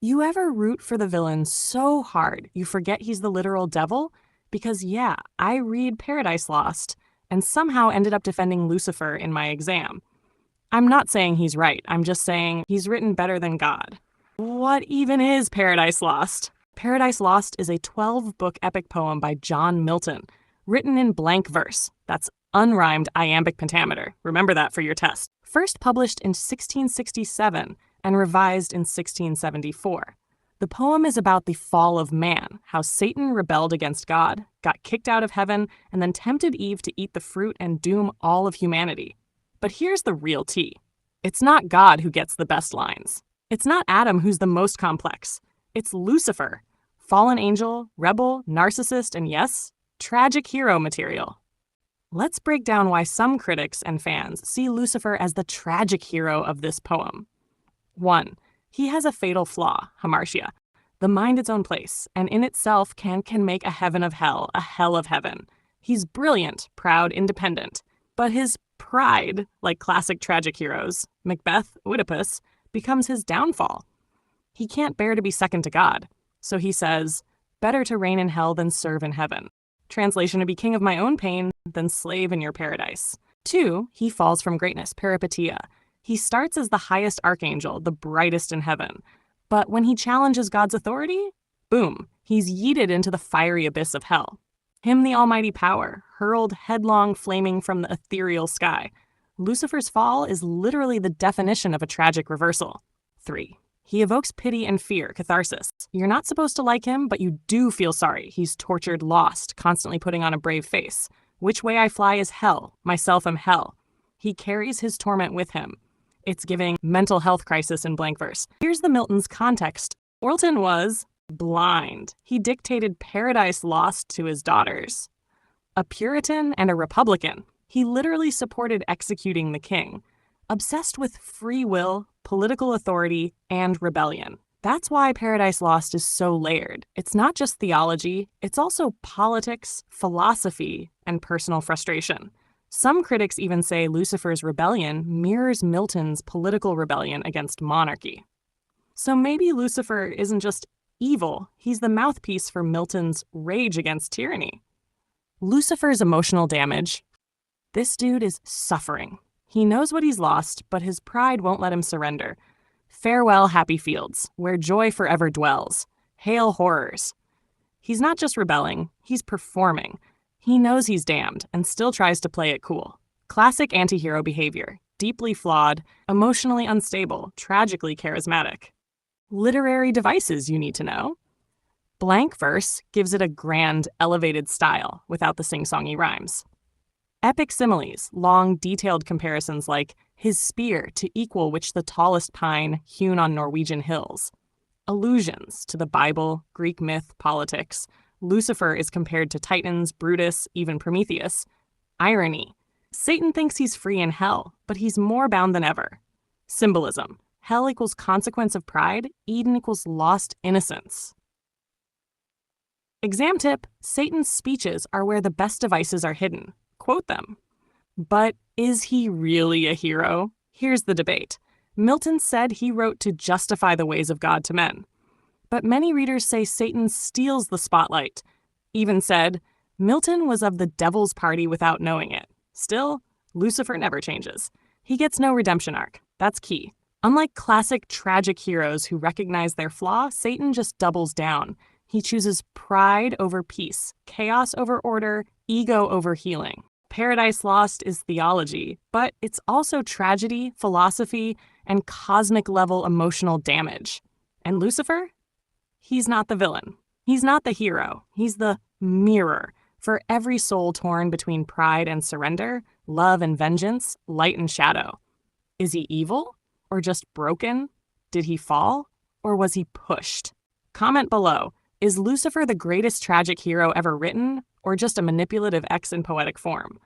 You ever root for the villain so hard you forget he's the literal devil? Because yeah, I read Paradise Lost and somehow ended up defending Lucifer in my exam. I'm not saying he's right, I'm just saying he's written better than God. What even is Paradise Lost? Paradise Lost is a 12-book epic poem by John Milton, written in blank verse. That's unrhymed iambic pentameter. Remember that for your test. First published in 1667 and revised in 1674. The poem is about the fall of man, how Satan rebelled against God, got kicked out of heaven, and then tempted Eve to eat the fruit and doom all of humanity. But here's the real tea. It's not God who gets the best lines. It's not Adam who's the most complex. It's Lucifer, fallen angel, rebel, narcissist, and yes, tragic hero material. Let's break down why some critics and fans see Lucifer as the tragic hero of this poem. 1. He has a fatal flaw, hamartia. The mind its own place, and in itself can make a heaven of hell, a hell of heaven. He's brilliant, proud, independent. But his pride, like classic tragic heroes, Macbeth, Oedipus, becomes his downfall. He can't bear to be second to God. So he says, better to reign in hell than serve in heaven. Translation, to be king of my own pain than slave in your paradise. 2, he falls from greatness, peripetia. He starts as the highest archangel, the brightest in heaven. But when he challenges God's authority, boom, he's yeeted into the fiery abyss of hell. Him the almighty power, hurled headlong flaming from the ethereal sky. Lucifer's fall is literally the definition of a tragic reversal. 3, he evokes pity and fear, catharsis. You're not supposed to like him, but you do feel sorry. He's tortured, lost, constantly putting on a brave face. Which way I fly is hell. Myself am hell. He carries his torment with him. It's giving mental health crisis in blank verse. Here's the Milton's context. Milton was blind. He dictated Paradise Lost to his daughters. A Puritan and a Republican. He literally supported executing the king. Obsessed with free will, political authority, and rebellion. That's why Paradise Lost is so layered. It's not just theology, it's also politics, philosophy, and personal frustration. Some critics even say Lucifer's rebellion mirrors Milton's political rebellion against monarchy. So maybe Lucifer isn't just evil, he's the mouthpiece for Milton's rage against tyranny. Lucifer's emotional damage. This dude is suffering. He knows what he's lost, but his pride won't let him surrender. Farewell, happy fields, where joy forever dwells. Hail horrors. He's not just rebelling, he's performing. He knows he's damned and still tries to play it cool. Classic anti-hero behavior, deeply flawed, emotionally unstable, tragically charismatic. Literary devices you need to know. Blank verse gives it a grand, elevated style without the sing-songy rhymes. Epic similes, long, detailed comparisons like his spear to equal which the tallest pine hewn on Norwegian hills. Allusions to the Bible, Greek myth, politics. Lucifer is compared to Titans, Brutus, even Prometheus. Irony. Satan thinks he's free in hell, but he's more bound than ever. Symbolism. Hell equals consequence of pride, Eden equals lost innocence. Exam tip, Satan's speeches are where the best devices are hidden. Quote them. But is he really a hero? Here's the debate. Milton said he wrote to justify the ways of God to men. But many readers say Satan steals the spotlight. Even said, Milton was of the devil's party without knowing it. Still, Lucifer never changes. He gets no redemption arc. That's key. Unlike classic tragic heroes who recognize their flaw, Satan just doubles down. He chooses pride over peace, chaos over order, ego over healing. Paradise Lost is theology, but it's also tragedy, philosophy, and cosmic-level emotional damage. And Lucifer? He's not the villain. He's not the hero. He's the mirror for every soul torn between pride and surrender, love and vengeance, light and shadow. Is he evil? Or just broken? Did he fall? Or was he pushed? Comment below. Is Lucifer the greatest tragic hero ever written, or just a manipulative X in poetic form?